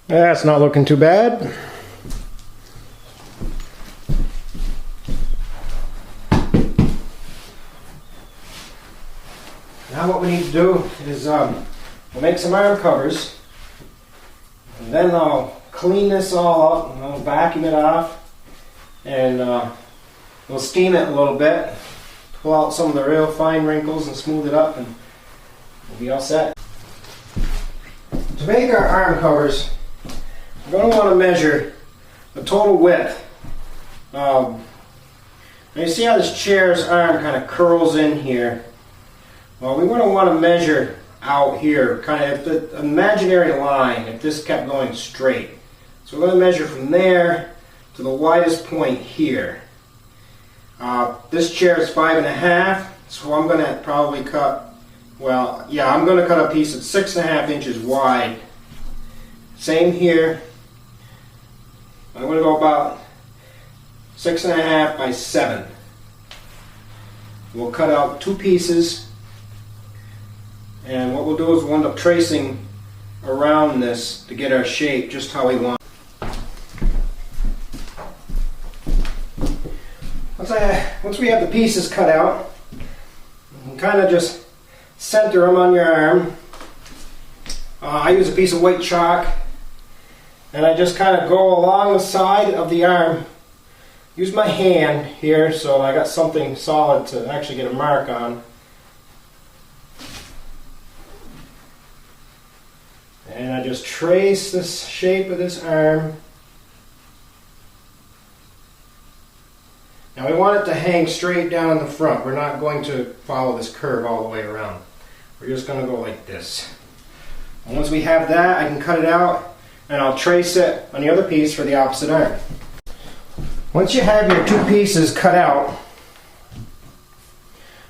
That's not looking too bad. Now what we need to do is we'll make some arm covers, and then I'll clean this all up, and I'll vacuum it off, and we'll steam it a little bit, pull out some of the real fine wrinkles and smooth it up, and we'll be all set. To make our arm covers, we're going to want to measure the total width. Now you see how this chair's arm kind of curls in here? Well, we're going to want to measure out here, kind of the imaginary line, if this kept going straight. So we're going to measure from there to the widest point here. This chair is 5.5, so I'm going to probably cut, well, yeah, I'm going to cut a piece that's 6.5 inches wide. Same here. I'm going to go about 6.5 by 7. We'll cut out 2 pieces, and what we'll do is we'll end up tracing around this to get our shape just how we want. Once we have the pieces cut out, you can kind of just center them on your arm. I use a piece of white chalk, and I just kind of go along the side of the arm. Use my hand here so I got something solid to actually get a mark on. And I just trace the shape of this arm. Now we want it to hang straight down in the front. We're not going to follow this curve all the way around. We're just going to go like this. And once we have that, I can cut it out, and I'll trace it on the other piece for the opposite arm. Once you have your 2 pieces cut out,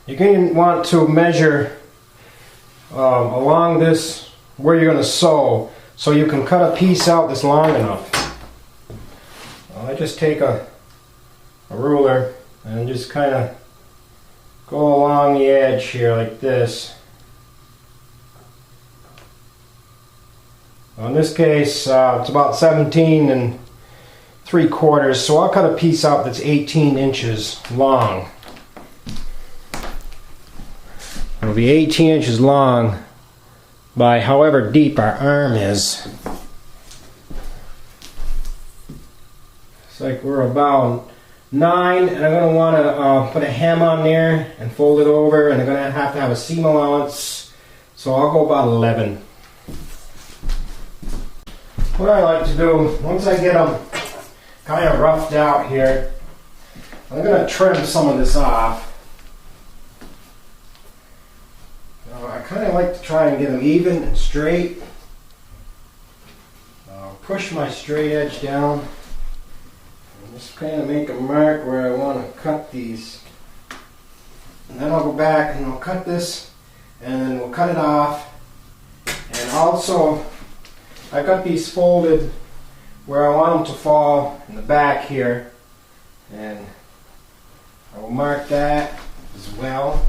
you're going to want to measure along this where you're going to sew, so you can cut a piece out that's long enough. I just take a ruler and just kind of go along the edge here like this. In this case, it's about 17 3/4, so I'll cut a piece out that's 18 inches long. It'll be 18 inches long by however deep our arm is. It's like we're about 9, and I'm going to want to put a hem on there and fold it over, and I'm going to have a seam allowance, so I'll go about 11. What I like to do, once I get them kind of roughed out here, I'm going to trim some of this off. I kind of like to try and get them even and straight. I'll push my straight edge down and just kind of make a mark where I want to cut these. And then I'll go back and I'll cut this, and then we'll cut it off. And also, I got these folded where I want them to fall in the back here, and I will mark that as well.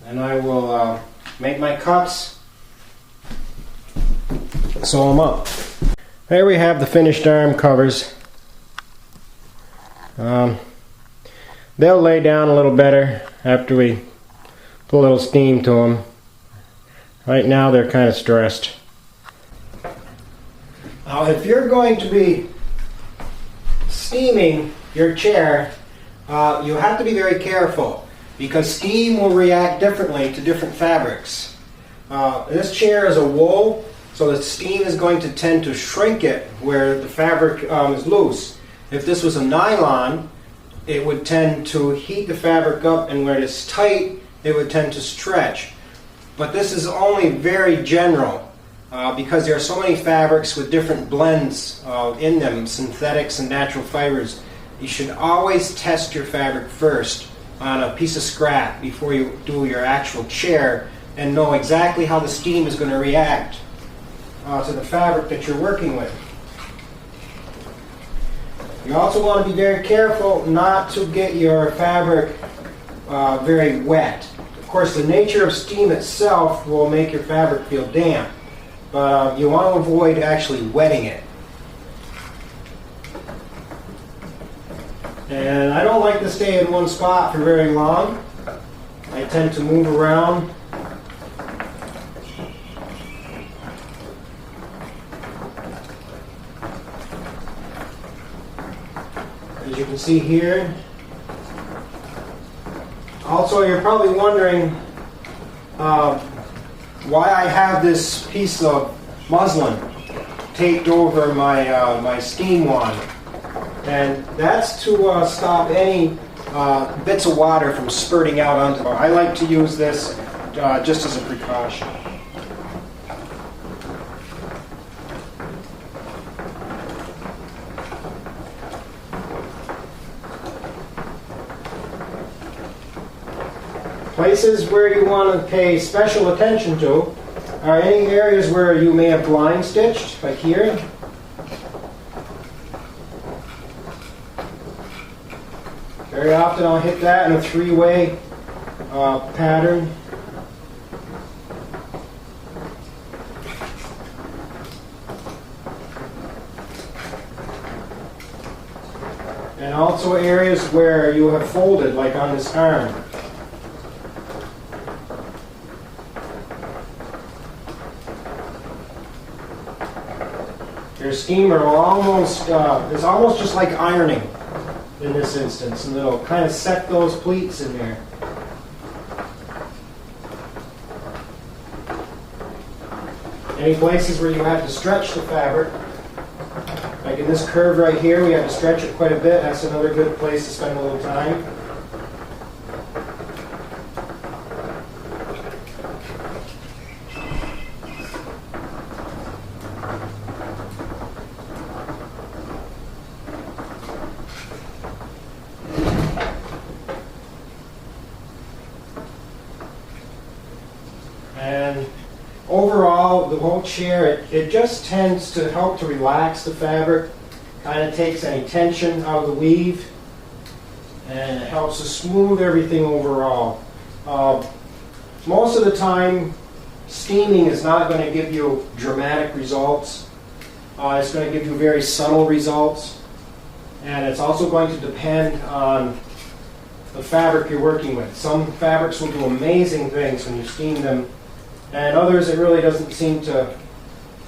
And I will make my cuts, sew them up. There we have the finished arm covers. They'll lay down a little better after we put a little steam to them. Right now they're kind of stressed. Now if you're going to be steaming your chair, you have to be very careful, because steam will react differently to different fabrics. This chair is a wool, so the steam is going to tend to shrink it where the fabric is loose. If this was a nylon, it would tend to heat the fabric up, and where it's tight, it would tend to stretch. But this is only very general, because there are so many fabrics with different blends in them, synthetics and natural fibers. You should always test your fabric first on a piece of scrap before you do your actual chair, and know exactly how the steam is going to react to the fabric that you're working with. You also want to be very careful not to get your fabric very wet. The course, the nature of steam itself will make your fabric feel damp, but you want to avoid actually wetting it. And I don't like to stay in one spot for very long. I tend to move around. As you can see here. Also, you're probably wondering why I have this piece of muslin taped over my steam wand. And that's to stop any bits of water from spurting out onto it. I like to use this just as a precaution. Places where you want to pay special attention to are any areas where you may have blind stitched, like here. Very often I'll hit that in a three-way pattern. And also areas where you have folded, like on this arm. Your steamer will almost is almost just like ironing in this instance, and it'll kind of set those pleats in there. Any places where you have to stretch the fabric, like in this curve right here, we have to stretch it quite a bit. That's another good place to spend a little time. And overall, the whole chair, it just tends to help to relax the fabric, kind of takes any tension out of the weave, and it helps to smooth everything overall. Most of the time, steaming is not going to give you dramatic results. It's going to give you very subtle results, and it's also going to depend on the fabric you're working with. Some fabrics will do amazing things when you steam them, and others it really doesn't seem to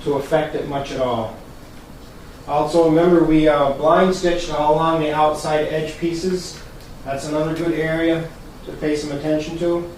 affect it much at all. Also, remember we blind stitched all along the outside edge pieces. That's another good area to pay some attention to.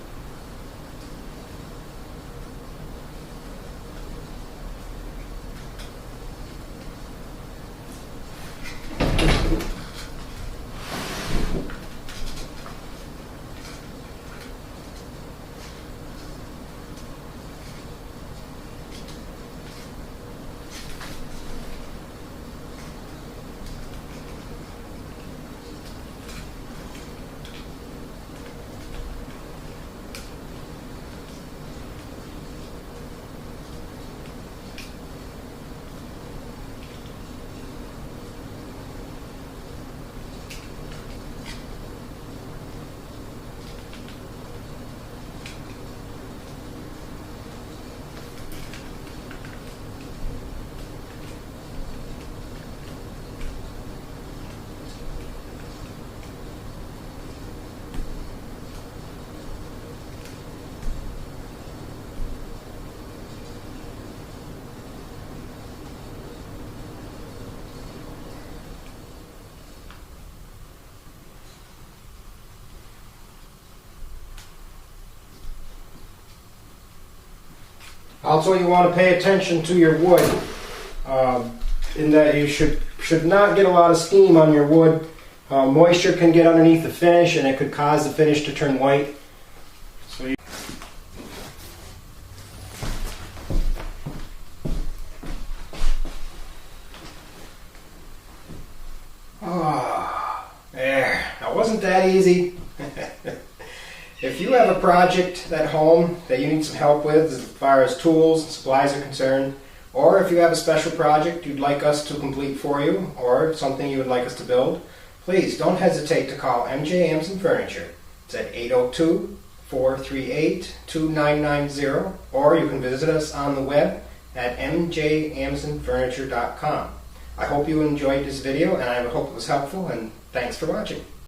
Also, you want to pay attention to your wood, in that you should not get a lot of steam on your wood. Moisture can get underneath the finish, and it could cause the finish to turn white. So there. That wasn't that easy. If you have a project at home that you need some help with as far as tools and supplies are concerned, or if you have a special project you'd like us to complete for you, or something you would like us to build, please don't hesitate to call MJ Amson Furniture. It's at 438-2990, or you can visit us on the web at mjamazonfurniture.com. I hope you enjoyed this video, and I hope it was helpful, and thanks for watching.